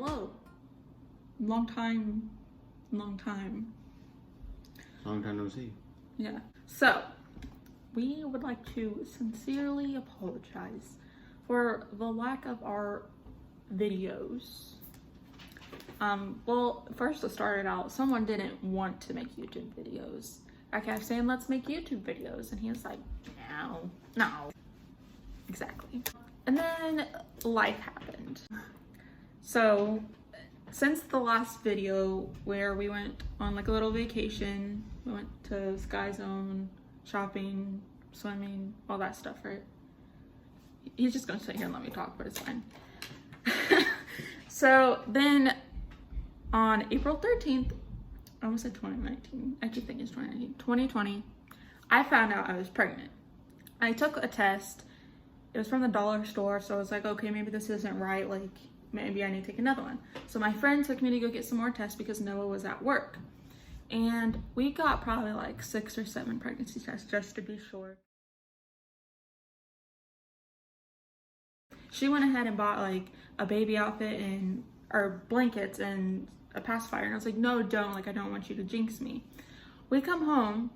Hello. Long time. Long time no see. Yeah. So, we would like to sincerely apologize for the lack of our videos. Well, first to start it out, someone didn't want to make YouTube videos. I kept saying, let's make YouTube videos. And he was like, no. Exactly. And then life happened. So, since the last video where we went on like a little vacation, we went to Sky Zone, shopping, swimming, all that stuff, right? He's just gonna sit here and let me talk, but it's fine. So then on April 13th, I almost said 2019, I keep thinking it's 2019, 2020, I found out I was pregnant. I took a test. It was from the dollar store, so I was like, okay, maybe this isn't right, like maybe I need to take another one. So my friend took me to go get some more tests because Noah was at work. And we got probably like 6 or 7 pregnancy tests just to be sure. She went ahead and bought like a baby outfit and or blankets and a pacifier, and I was like, no, don't, like I don't want you to jinx me. We come home,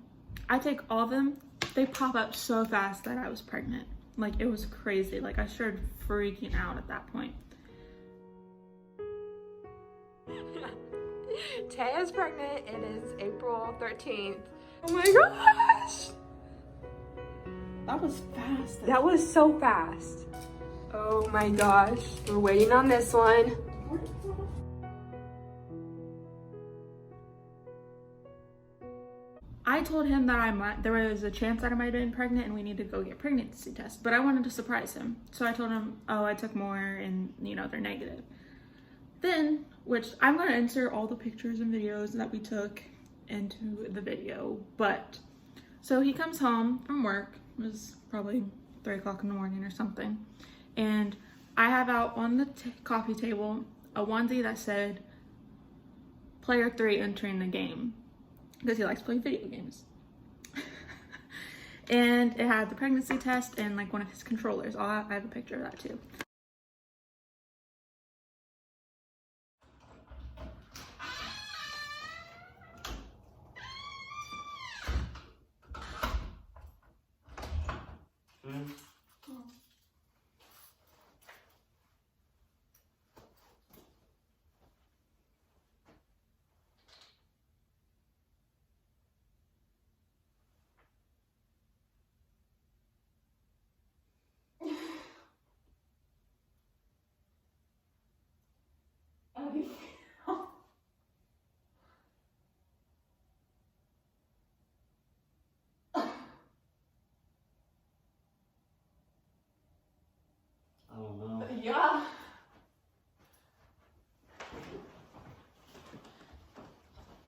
I take all of them, they pop up so fast that I was pregnant. Like it was crazy. Like I started freaking out at that point. Taya's pregnant. It is April 13th. Oh my gosh! That was fast. That was so fast. Oh my gosh. We're waiting on this one. I told him that there was a chance that I might have been pregnant and we need to go get pregnancy tests, but I wanted to surprise him. So I told him, oh, I took more and they're negative. Then, which I'm gonna insert all the pictures and videos that we took into the video, but so he comes home from work, it was probably 3 o'clock in the morning or something, and I have out on the coffee table a onesie that said player 3 entering the game, because he likes playing video games. And it had the pregnancy test and like one of his controllers. I have a picture of that too. I don't know. Yeah.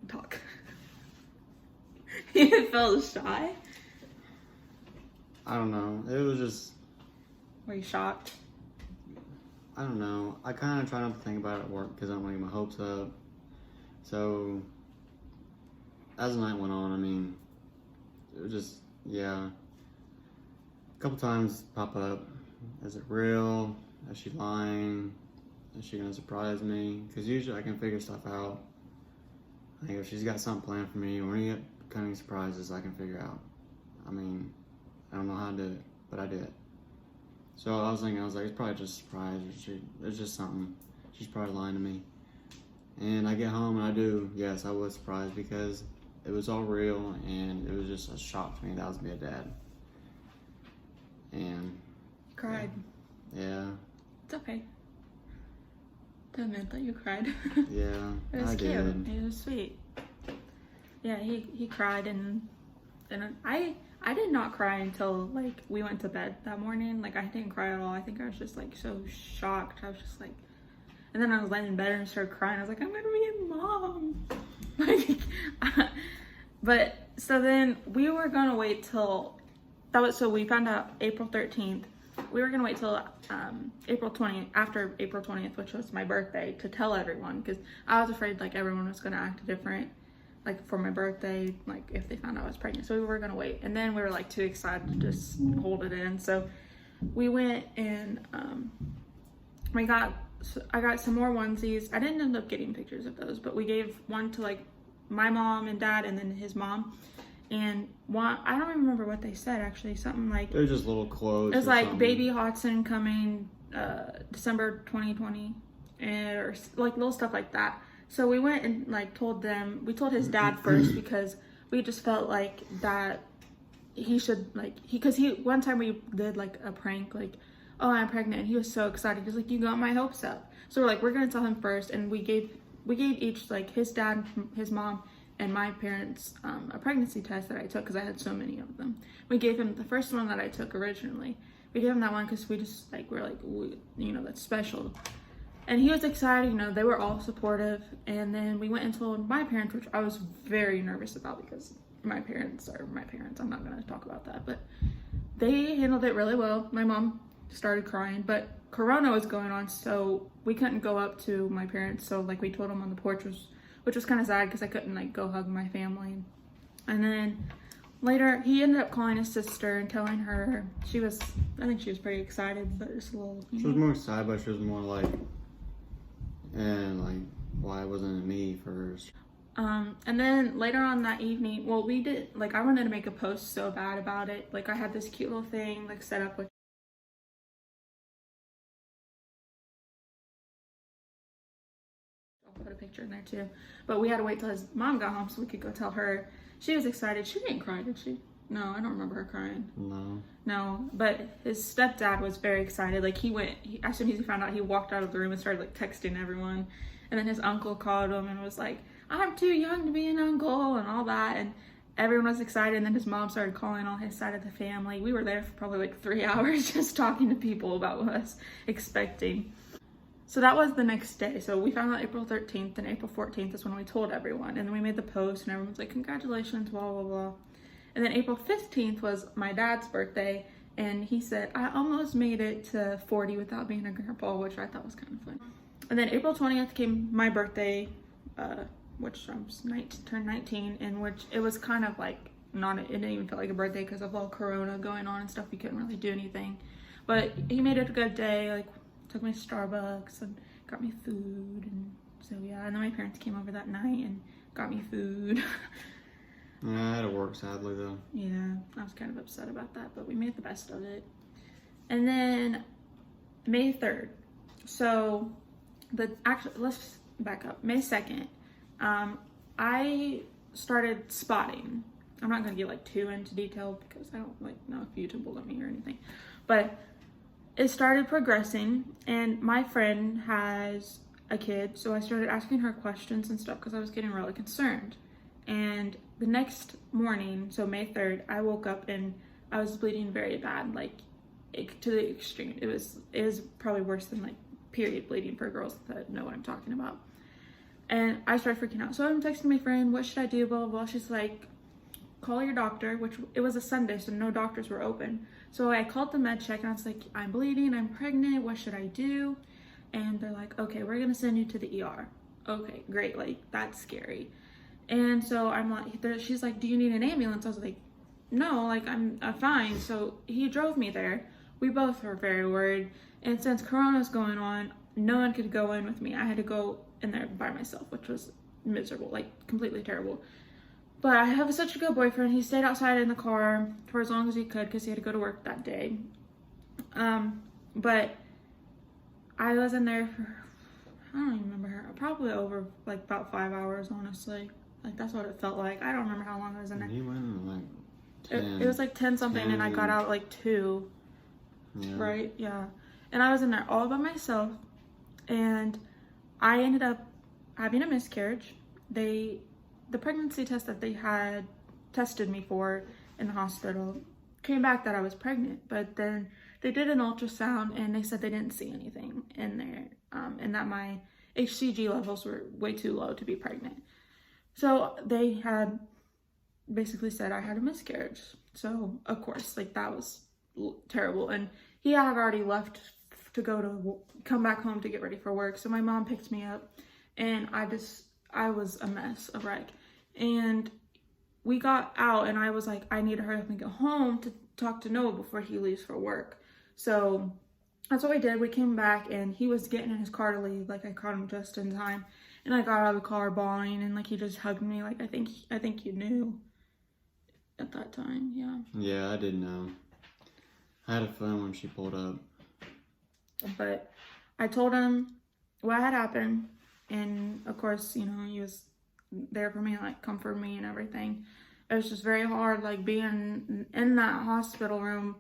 Talk. You felt shy? I don't know. It was just, Were you shocked? I don't know. I kind of try not to think about it at work because I don't want to get my hopes up. So, as the night went on, I mean, it was just, yeah. A couple times pop up. Is it real? Is she lying? Is she gonna surprise me? Because usually I can figure stuff out. Like if she's got something planned for me or any upcoming surprises, I can figure out. I mean, I don't know how to do it, but I did. So I was like, it's probably just a surprise, or it's just something. She's probably lying to me. And I get home and I was surprised because it was all real and it was just a shock to me that I was being a dad. And Cried. yeah. It's okay. Don't admit that you cried. Yeah, It was I cute. did. It was sweet. Yeah, he cried and I did not cry until like we went to bed that morning. Like I didn't cry at all. I think I was just like so shocked. I was just like, and then I was laying in bed and started crying. I was like, I'm gonna be a mom. Like, but so then we were gonna wait till so we found out April 13th. We were gonna wait till April 20th, after April 20th, which was my birthday, to tell everyone, because I was afraid like everyone was gonna act different, like for my birthday, like if they found out I was pregnant. So we were gonna wait, and then we were like too excited to just hold it in. So we went and we got I got some more onesies. I didn't end up getting pictures of those, but we gave one to like my mom and dad and then his mom. And one, I don't remember what they said actually, something like, They're just little quotes. it was or like something. baby Hodson coming December 2020, and or like little stuff like that. So we went and like told his dad first, because we just felt like that he should like, because he one time we did like a prank, like, oh, I'm pregnant, and he was so excited. He was like, you got my hopes up. So we're like, we're gonna tell him first, and we gave each, like his dad, his mom, and my parents a pregnancy test that I took, because I had so many of them. We gave him the first one that I took originally. We gave him that one because we just like, we're like, you know, that's special. And he was excited, you know, they were all supportive. And then we went and told my parents, which I was very nervous about, because my parents are my parents. I'm not going to talk about that, but they handled it really well. My mom started crying, but Corona was going on, so we couldn't go up to my parents. So like we told them on the porch, which was kind of sad because I couldn't like go hug my family. And then later he ended up calling his sister and telling her. I think she was pretty excited, but just a little, you She was know. more excited, but she was more like, and like, why wasn't it me first? And then later on that evening, well, we did, like, I wanted to make a post so bad about it. Like, I had this cute little thing, like, set up with, I'll put a picture in there too. But we had to wait till his mom got home so we could go tell her. She was excited. She didn't cry, did she? No, I don't remember her crying. No, but his stepdad was very excited. Like, as soon as he found out, he walked out of the room and started, like, texting everyone. And then his uncle called him and was like, I'm too young to be an uncle, and all that. And everyone was excited. And then his mom started calling all his side of the family. We were there for probably like 3 hours just talking to people about what us expecting. So that was the next day. So we found out April 13th, and April 14th is when we told everyone. And then we made the post, and everyone's like, congratulations, blah, blah, blah. And then April 15th was my dad's birthday, and he said, I almost made it to 40 without being a grandpa, which I thought was kind of fun. And then April 20th came my birthday, which I was turned 19, in which it was kind of like it didn't even feel like a birthday because of all Corona going on and stuff. We couldn't really do anything. But he made it a good day, like took me to Starbucks and got me food, and so yeah. And then my parents came over that night and got me food. Yeah, I had to work, sadly, though. Yeah, I was kind of upset about that, but we made the best of it. And then May 3rd. So let's back up. May 2nd, I started spotting. I'm not gonna get like too into detail because I don't like know if YouTube will let me or anything, but it started progressing, and my friend has a kid, so I started asking her questions and stuff because I was getting really concerned. And the next morning, so May 3rd, I woke up and I was bleeding very bad, like to the extreme. It was probably worse than like period bleeding for girls that know what I'm talking about. And I started freaking out. So I'm texting my friend, what should I do, blah, blah, blah. She's like, call your doctor, which it was a Sunday, so no doctors were open. So I called the med check and I was like, I'm bleeding, I'm pregnant, what should I do? And they're like, okay, we're gonna send you to the ER. Okay, great, like that's scary. And so I'm like, she's like, do you need an ambulance? I was like, no, like I'm fine. So he drove me there. We both were very worried. And since Corona's going on, no one could go in with me. I had to go in there by myself, which was miserable, like completely terrible. But I have such a good boyfriend. He stayed outside in the car for as long as he could because he had to go to work that day. But I was in there for, I don't even remember, probably over like about 5 hours, honestly. Like that's what it felt like. I don't remember how long I was in there. He went in like 10. It was like 10 something, and I got out at like 2. Yeah. Right? Yeah. And I was in there all by myself, and I ended up having a miscarriage. The pregnancy test that they had tested me for in the hospital came back that I was pregnant, but then they did an ultrasound and they said they didn't see anything in there, and that my HCG levels were way too low to be pregnant. So they had basically said I had a miscarriage. So of course, like that was terrible. And he had already left to come back home to get ready for work. So my mom picked me up, and I was a mess, a wreck. And we got out, and I was like, I need to hurry up and get home to talk to Noah before he leaves for work. So that's what we did. We came back and he was getting in his car to leave. Like I caught him just in time, and I got out of the car bawling, and like he just hugged me. Like I think you knew at that time. Yeah. Yeah, I didn't know. I had a phone when she pulled up. But I told him what had happened, and of course, you know, he was there for me, like comfort me and everything. It was just very hard, like being in that hospital room,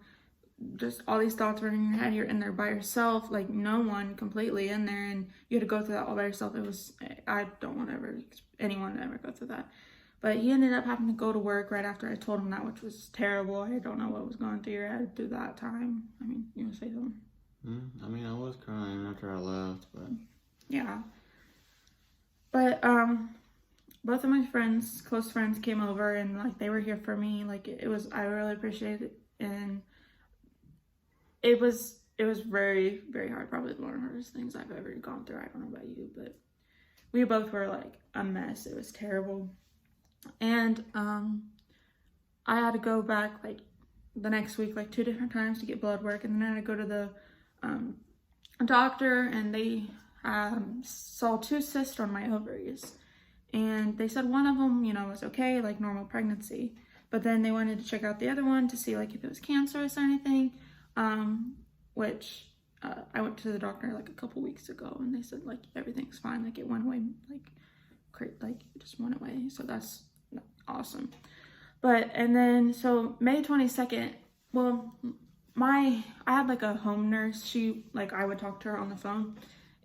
just all these thoughts running in your head. You're in there by yourself, like no one completely in there, and you had to go through that all by yourself. It was, I don't want anyone to ever go through that. But he ended up having to go to work right after I told him that, which was terrible. I don't know what was going through your head through that time. I mean, you know, say something. I mean, I was crying after I left, but Yeah. But both of my friends, close friends, came over and like they were here for me. Like it was, I really appreciate it, and it was very, very hard. Probably one of the hardest things I've ever gone through. I don't know about you, but we both were like a mess. It was terrible. And I had to go back like the next week, like 2 different times to get blood work, and then I had to go to the doctor, and they saw 2 cysts on my ovaries, and they said one of them, you know, was okay, like normal pregnancy, but then they wanted to check out the other one to see like if it was cancerous or anything, which I went to the doctor like a couple weeks ago, and they said like everything's fine, like it went away, like it just went away, so that's awesome. But and then so May 22nd, well, I had like a home nurse. She, like, I would talk to her on the phone,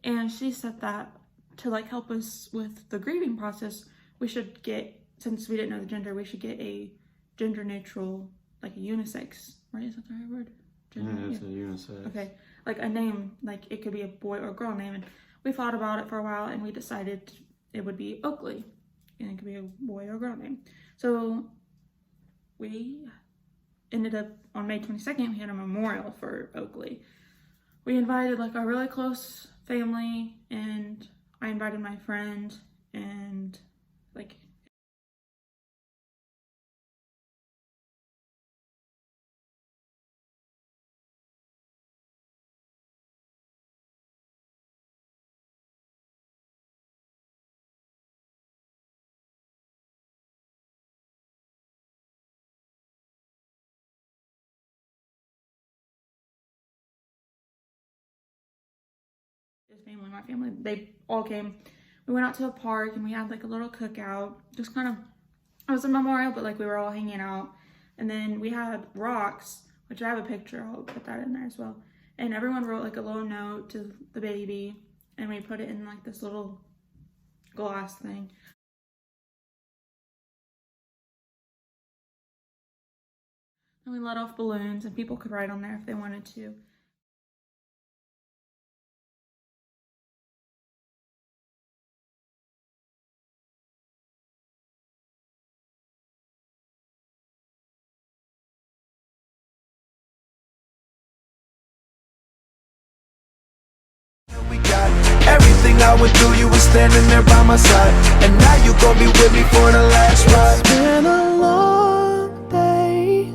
and she said that to like help us with the grieving process, we should get, since we didn't know the gender, we should get a gender neutral, like a unisex, right? Is that the right word? yeah, it's a unisex. Okay, like a name, like it could be a boy or girl name, and we thought about it for a while, and we decided it would be Oakley, and it could be a boy or girl name. So we ended up on May 22nd, we had a memorial for Oakley. We invited like our really close family, and I invited my friend, and like his family, my family, they all came. We went out to a park and we had like a little cookout, just kind of, it was a memorial, but like we were all hanging out. And then we had rocks, which I have a picture, I'll put that in there as well. And everyone wrote like a little note to the baby, and we put it in like this little glass thing. And we let off balloons, and people could write on there if they wanted to. We got everything I went through, you were standing there by my side, and now you gon' be with me for the last ride. It's been a long day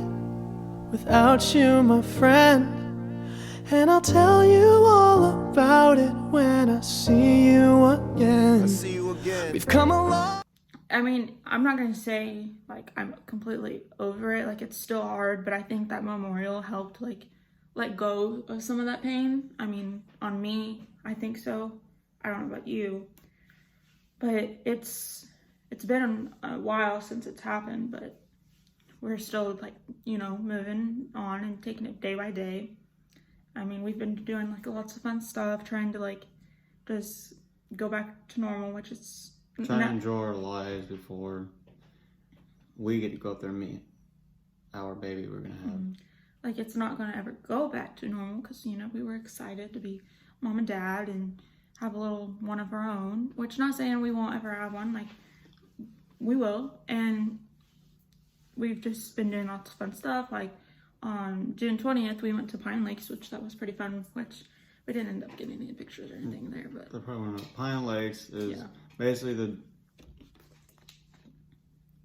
without you, my friend, and I'll tell you all about it when I see you again. We've come along. I mean, I'm not gonna say like I'm completely over it, like it's still hard, but I think that memorial helped like let go of some of that pain. I mean, on me, I think so. I don't know about you, but it's been a while since it's happened, but we're still like, you know, moving on and taking it day by day. I mean, we've been doing like lots of fun stuff, trying to like just go back to normal, which is trying to enjoy our lives before we get to go up there and meet our baby we're gonna have. Like it's not gonna ever go back to normal, because you know we were excited to be mom and dad and have a little one of our own, which not saying we won't ever have one, like we will. And we've just been doing lots of fun stuff. Like on June 20th we went to Pine Lakes, which that was pretty fun, which we didn't end up getting any pictures or anything there, but The problem with Pine Lakes is yeah. basically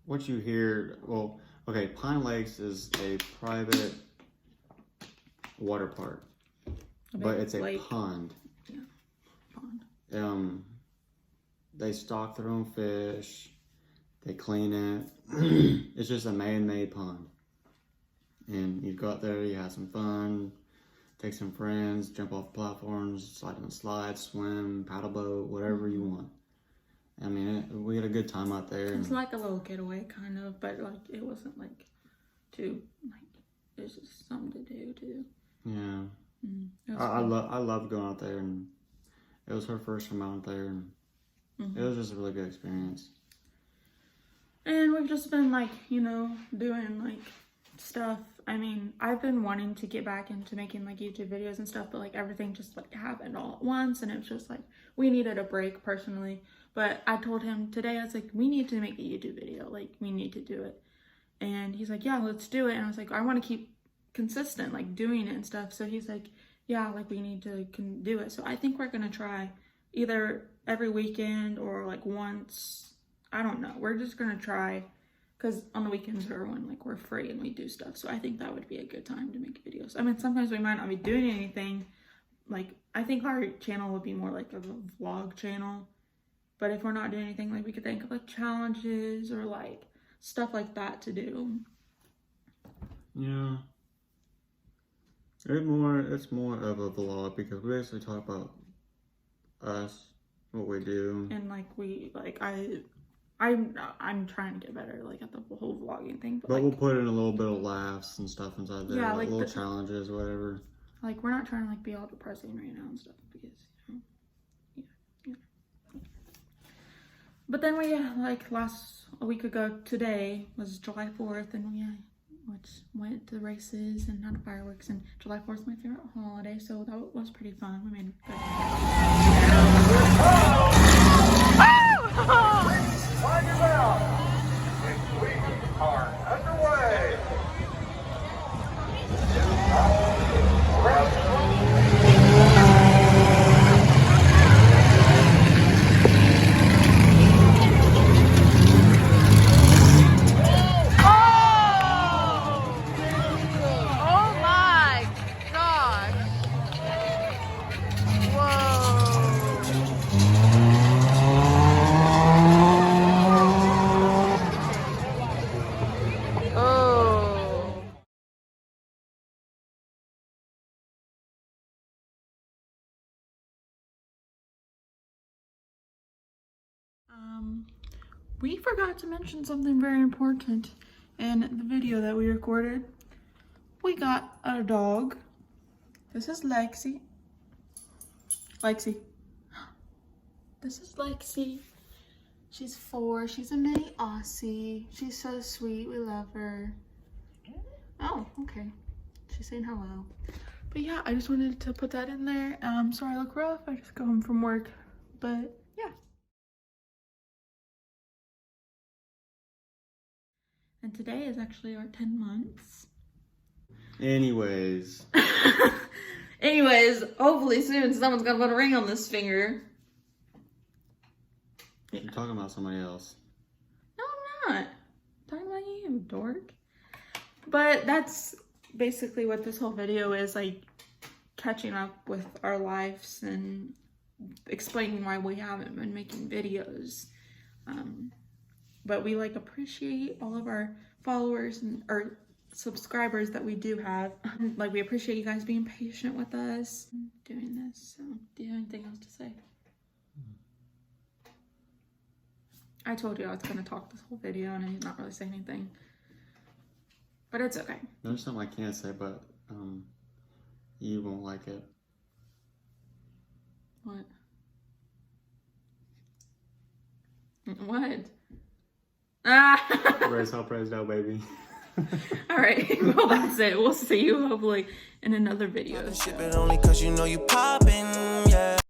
what you hear. Well, okay, Pine Lakes is a private water park. but it's a lake. pond. Yeah, pond. They stock their own fish. They clean it. It's just a man-made pond. And you go out there, you have some fun, take some friends, jump off platforms, slide on the slide, swim, paddle boat, whatever you want. I mean, we had a good time out there. It's like a little getaway, kind of, but like it wasn't like too like it was just something to do too. Yeah, I I love going out there, and it was her first time out there, and it was just a really good experience. And we've just been like, you know, doing like stuff. I mean, I've been wanting to get back into making like YouTube videos and stuff, but like everything just like happened all at once, and it was just like we needed a break personally. But I told him today, I was like, we need to make a YouTube video, like we need to do it. And he's like, yeah, let's do it. And I was like, I want to keep consistent, like doing it and stuff. So he's like, yeah, like we need to do it. So I think we're gonna try either every weekend or like once. I don't know. We're just gonna try, because on the weekends are when like we're free and we do stuff. So I think that would be a good time to make videos. I mean, sometimes we might not be doing anything. Like I think our channel would be more like a vlog channel. But if we're not doing anything, like we could think of like challenges or like stuff like that to do. Yeah. It's more of a vlog because we basically talk about us, what we do. And like I'm trying to get better like at the whole vlogging thing. But like, we'll put in a little bit of laughs and stuff inside there. Yeah, like like little challenges, whatever. Like we're not trying to like be all depressing right now and stuff because yeah. But then we like a week ago today was July 4th, and we went to the races and had fireworks, and July 4th is my favorite holiday, so that was pretty fun. We made good. We are underway. We forgot to mention something very important in the video that we recorded. We got a dog. This is Lexi. Lexi. This is Lexi. She's 4. She's a mini Aussie. She's so sweet. We love her. Oh, okay. She's saying hello. But yeah, I just wanted to put that in there. Sorry I look rough. I just got home from work. But yeah. And today is actually our 10 months. Anyways, hopefully soon someone's gonna put a ring on this finger. you're talking about somebody else. No, I'm not. I'm talking about you, dork. But that's basically what this whole video is, like catching up with our lives and explaining why we haven't been making videos. But we like appreciate all of our followers and our subscribers that we do have. Like we appreciate you guys being patient with us doing this. So do you have anything else to say? I told you I was gonna talk this whole video and I'm not really saying anything. But it's okay. There's something I can't say, but you won't like it. What? What? Ah! Raise hell, praise now, baby. All right. Well, that's it. We'll see you hopefully in another video. Ship it only 'cause you know you poppin', yeah.